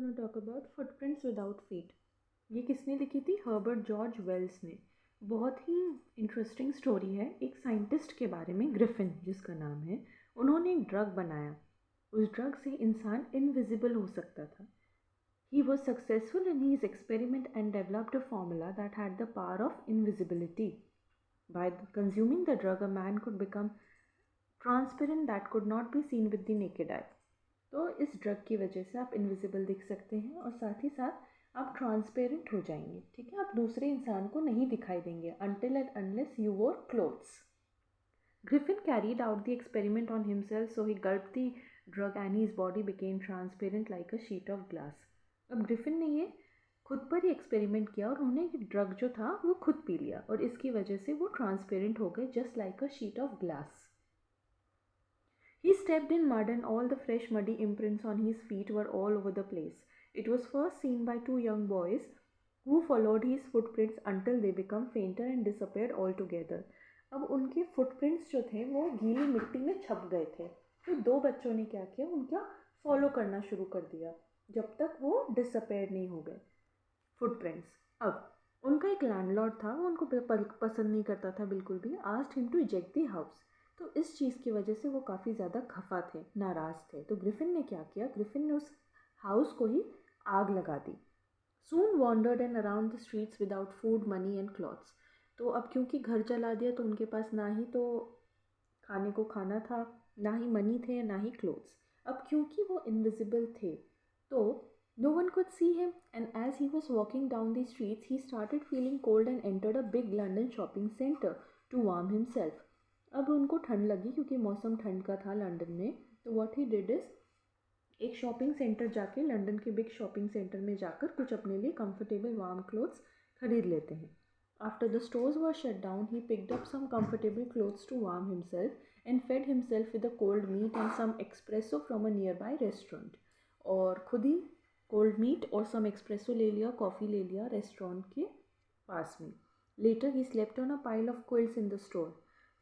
Gonna talk about footprints without feet. ये किसने लिखी थी? हर्बर्ट जॉर्ज वेल्स ने। बहुत ही इंटरेस्टिंग स्टोरी है एक साइंटिस्ट के बारे में, ग्रिफिन जिसका नाम है। उन्होंने एक ड्रग बनाया। उस ड्रग से इंसान इनविजिबल हो सकता था। He was successful in his experiment and developed a formula that had the power of invisibility. By consuming the drug, a man could become transparent that could not be seen with the naked eye. तो इस drug की वजह से आप invisible दिख सकते हैं और साथ ही साथ आप ट्रांसपेरेंट हो जाएंगे। ठीक है, आप दूसरे इंसान को नहीं दिखाई देंगे अनटिल एंड अनलेस यू वोर clothes. Griffin carried out the experiment on himself, so he gulped the drug and his body became transparent like a sheet of glass. अब ग्रिफिन ने ये खुद पर ही एक्सपेरिमेंट किया और उन्होंने ड्रग जो था वो खुद पी लिया और इसकी वजह से वो ट्रांसपेरेंट हो गए, just like a sheet of glass. He stepped in mud and all the fresh muddy imprints on his feet were all over the place. It was first seen by two young boys who followed his footprints until they became fainter and disappeared altogether. अब उनके footprints जो थे वो गीली मिट्टी में छप गए थे, तो दो बच्चों ने क्या किया, उनका फॉलो करना शुरू कर दिया जब तक वो डिसअपेयर नहीं हो गए फुटप्रिंट्स. अब उनका एक लैंडलॉर्ड था, वो उनको पसंद नहीं करता था बिल्कुल भी. Asked him to eject the house. तो इस चीज़ की वजह से वो काफ़ी ज़्यादा खफा थे, नाराज़ थे. तो ग्रिफिन ने क्या किया, ग्रिफिन ने उस हाउस को ही आग लगा दी. Soon wandered and around the streets without food money and clothes. तो अब क्योंकि घर जला दिया तो उनके पास ना ही तो खाने को खाना था, ना ही मनी थे, ना ही क्लोथ्स. अब क्योंकि वो इनविजिबल थे तो no one could see him, and as he was walking down the streets he started feeling cold and entered a big London shopping center to warm himself. अब उनको ठंड लगी क्योंकि मौसम ठंड का था लंदन में. तो व्हाट ही डिड इज, एक शॉपिंग सेंटर जाके, लंदन के बिग शॉपिंग सेंटर में जाकर कुछ अपने लिए कंफर्टेबल वार्म क्लोथ्स खरीद लेते हैं. After the stores were shut down, he picked up some comfortable clothes to warm himself and fed himself with a cold meat and some espresso from a nearby restaurant. और खुद ही cold meet और सम espresso ले लिया, coffee ले लिया restaurant के पास में. Later he slept on a pile of quilts in the store.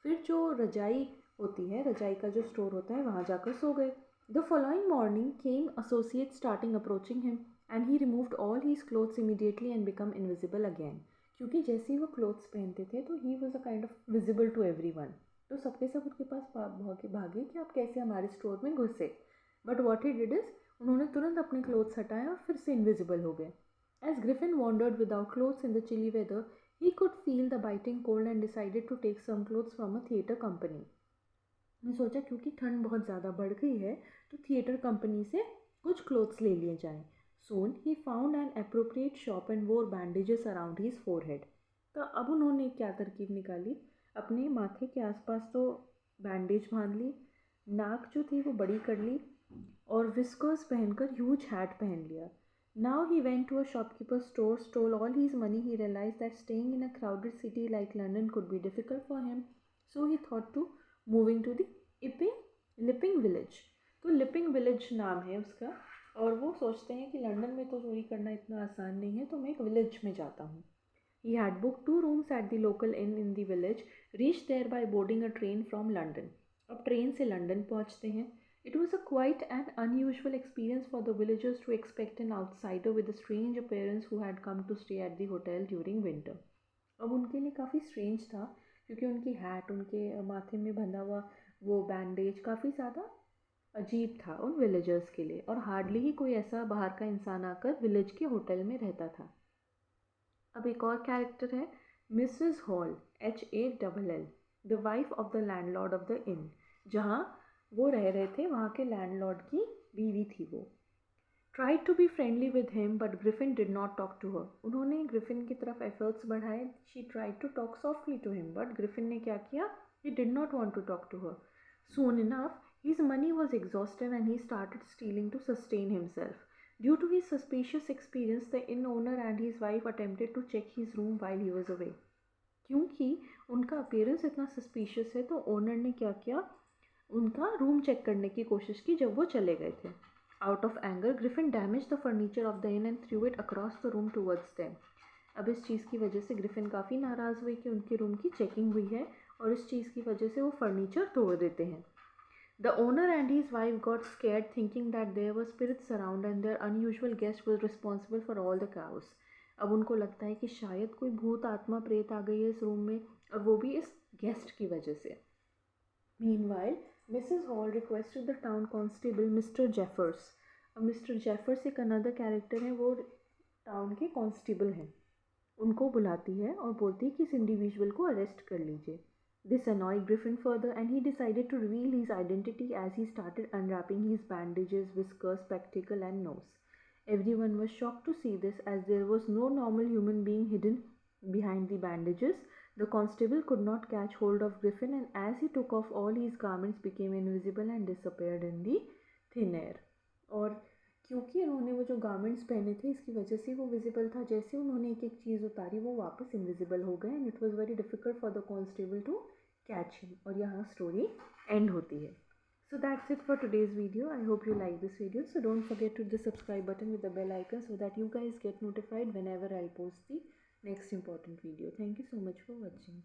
फिर जो रजाई होती है, रजाई का जो स्टोर होता है, वहाँ जाकर सो गए. The following morning came associate starting approaching him and he removed all his clothes immediately and become invisible again. क्योंकि जैसे ही वो क्लोथ्स पहनते थे तो ही was a kind of visible to everyone. तो सबके सब उनके पास भागे कि आप कैसे हमारे स्टोर में घुसे. But what he did is, उन्होंने तुरंत अपने क्लोथ्स हटाए और फिर से इनविजिबल हो गए. As Griffin wandered without clothes in the chilly weather he could feel the biting cold and decided to take some clothes from a theatre company. मैं सोचा क्योंकि ठंड बहुत ज़्यादा बढ़ गई है तो थिएटर कंपनी से कुछ क्लोथ्स ले लिए जाएं. Soon he found an appropriate shop and wore bandages around his forehead. तो अब उन्होंने क्या तरकीब निकाली, अपने माथे के आसपास तो बैंडेज बांध ली, नाक जो थी वो बड़ी कर ली और विस्कर्स पहनकर ह्यूज हैट पहन लिया. Now he went to a shopkeeper's store, stole all his money. He realized that staying in a crowded city like London could be difficult for him. So he thought to moving to the leaping village. तो leaping village नाम है उसका और वो सोचते हैं कि London में तो चोरी करना इतना आसान नहीं है, तो मैं एक विलेज में जाता हूँ. He had booked 2 rooms at the local inn in the village, reached there by boarding a train from London. अब ट्रेन से लंदन पहुँचते हैं. It was a quite an unusual experience for the villagers to expect an outsider with a strange appearance who had come to stay at the hotel during winter. अब उनके लिए काफ़ी strange था क्योंकि उनकी हैट, उनके माथे में बंधा हुआ वो बैंडेज काफ़ी ज़्यादा अजीब था उन विलेजर्स के लिए, और हार्डली ही कोई ऐसा बाहर का इंसान आकर विलेज के होटल में रहता था. अब एक और कैरेक्टर है Mrs hall, HALL, the wife of the landlord of the in. जहाँ वो रह रहे थे वहाँ के लैंडलॉर्ड की बीवी थी वो. Tried to be friendly with him, but Griffin did not talk to her. उन्होंने ग्रिफिन की तरफ एफर्ट्स बढ़ाए. She tried to talk softly to him, but Griffin ने क्या किया, he did not want to talk to her. Soon enough, his money was exhausted and he started stealing to sustain himself. Due to his suspicious experience, the inn owner and his wife attempted to check his room while he was away. क्योंकि उनका appearance इतना suspicious है तो owner ने क्या किया, उनका room check करने की कोशिश की जब वो चले गए थे. Out of anger, Griffin damaged the furniture of the inn and threw it across the room towards them. अब इस चीज़ की वजह से ग्रिफिन काफ़ी नाराज़ हुई कि उनके रूम की चेकिंग हुई है और इस चीज़ की वजह से वो फर्नीचर तोड़ देते हैं. The owner and his wife got scared thinking that there were spirits around and their unusual guest was responsible for all the chaos. अब उनको लगता है कि शायद कोई भूत आत्मा प्रेत आ गई है इस रूम में और वो भी इस गेस्ट की वजह से. Meanwhile, Mrs. Hall requested the town constable Mr. Jeffers. अब मिस्टर जेफर्स एक अनदर कैरेक्टर है, वो टाउन के कांस्टेबल हैं. उनको बुलाती है और बोलती है कि इस इंडिविजुअल को अरेस्ट कर लीजिए. This annoyed Griffin further and he decided to reveal his identity as he started unwrapping his bandages, whiskers, spectacle and nose. Everyone was shocked to see this as there was no normal human being hidden behind the bandages. The constable could not catch hold of Griffin and as he took off all his garments became invisible and disappeared in the thin air. और क्योंकि उन्होंने वो जो garments पहने थे इसकी वजह से वो विजिबल था, जैसे उन्होंने एक एक चीज़ उतारी वो वापस इनविजिबल हो गए and it was very difficult for the constable to catch him. और यहाँ स्टोरी एंड होती है. So that's it for today's video. I hope you like this video. So don't forget to hit the subscribe button with the bell icon so that you guys get notified whenever I'll post the next important video. Thank you so much for watching.